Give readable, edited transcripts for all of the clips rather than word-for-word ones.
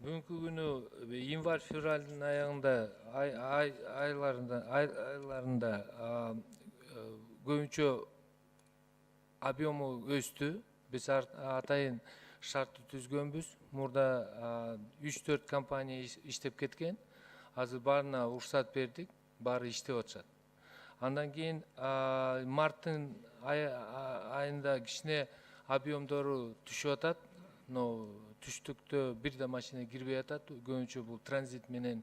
Бүгүнкү күнү январь-февралдын аягында айларында көбүнчө объему өстү. Биз атайын шартты түзгөнбүз. Мурда 3-4 компания иштеп кеткен. Азыр баарына уруксат бердик, баары иштеп атышат. Андан кийин марттын айында кичине объемдору түшүп атат. Но түштүктө бир да машина кирбей атат. Көбүнчө бул транзит менен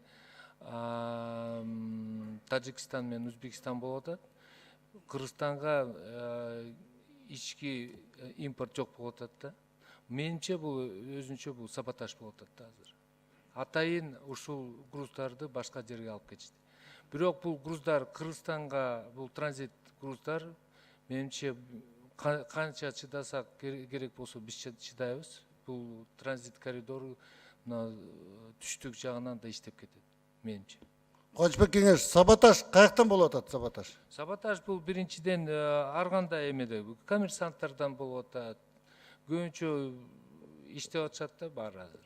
Тажикстан менен Өзбекстан болуп атат. Кыргызстанга ички импорт жок болуп атат да. Менимче бул өзүнчө бул саботаж болуп атат да азыр. Атайын ушул груздарды башка жерге алып кетишти. Бирок бул груздар Кыргызстанга, бул транзит груздар менимче канча чыдасак керек болсо биз чыдайбыз. Бул транзит коридору түштүк жагынан да иштеп кетет менимче. Кубанычбек Кеңеш, саботаж каяктан болуп атат саботаж? Саботаж бул биринчиден ар кандай эмеде коммерсанттардан болуп атат. Көбүнчө иштеп атышат да баары азыр.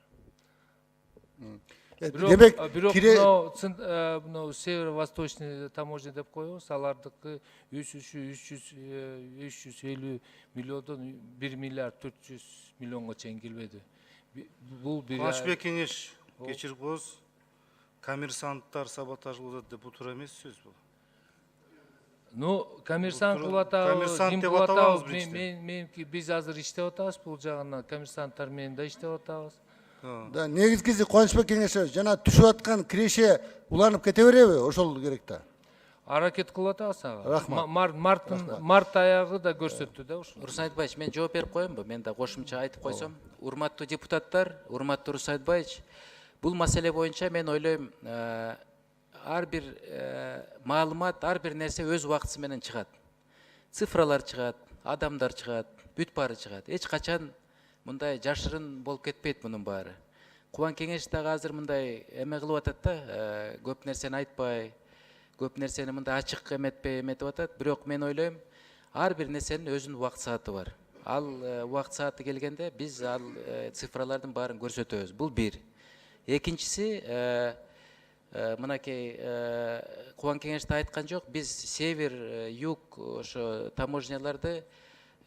Бирок мына северо-восточный таможня деп коебуз, алардыкы өсүшү 350 миллиондон 1 миллиард 400 миллионго чейин келбеди. Бул Кубанычбек Кеңеш, кечирип коебуз. Коммерсанттар саботаж кылып атат деп бул туура эмес сөз бул. Ну, коммерсант кылып атабыз, ким кылып атабыз, меники биз азыр иштеп атабыз, бул жагынан коммерсанттар менен да иштеп атабыз. Да, негизгиси Кубанычбек Кеңеш, жана түшүп аткан киреше уланып кете береби? Ошол керек да. Аракет кылып атабыз ага. Рахмат. Март аягы да көрсөттү да ушуну. Руслан Айтбаевич, мен жооп берип коеюнбу? Мен да кошумча айтып койсом. Урматтуу депутаттар, урматтуу Руслан Айтбаевич, бул маселе боюнча мен ойлойм, ар бир маалымат, ар бир нерсе өз убактысы менен чыгат. Цифралар чыгат, адамдар чыгат, бүт баары чыгат. Эч качан мындай жашырын болуп кетпейт мунун баары. Кубан Кеңеш дагы азыр мындай эме кылып атат да, көп нерсени айтпай, көп нерсени мындай ачык эметип атат. Бирок мен ойлойм, ар бир нерсенин өзүнүн убакыт сааты бар. Ал убакыт сааты келгенде биз ал цифралардын баарын көрсөтөбүз. Бул бир. Экинчиси, мынакей Кубан Кеңеш да айткан жок, биз север, юг ошо таможняларды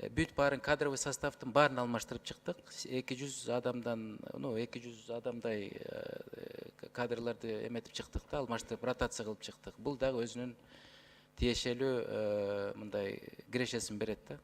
бүт баарын кадровый составдын баарын алмаштырып чыктык. 200 адамдан, 200 адамдай кадрларды эметип чыктык да, алмаштырып, ротация кылып чыктык. Бул дагы өзүнүн тиешелүү мындай кирешесин берет да.